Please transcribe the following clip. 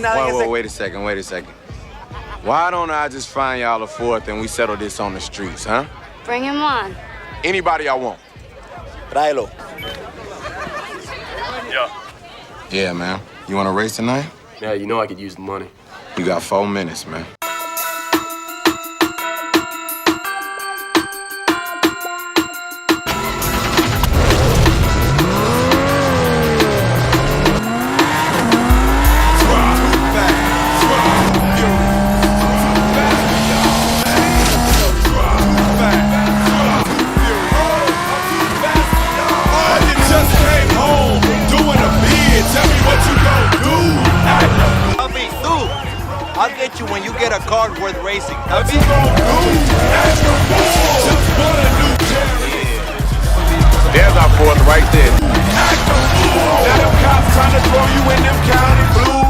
Wait a second. Why don't I just find y'all a fourth and we settle this on the streets, huh? Bring him on. Anybody I want. Tráelo. Yeah, man. You want to race tonight? Yeah, you know I could use the money. You got 4 minutes, man. I'll get you when you get a card worth racing. What you gonna do? Just want a new There's our fourth right there. Now them cops trying to throw you in them county blues.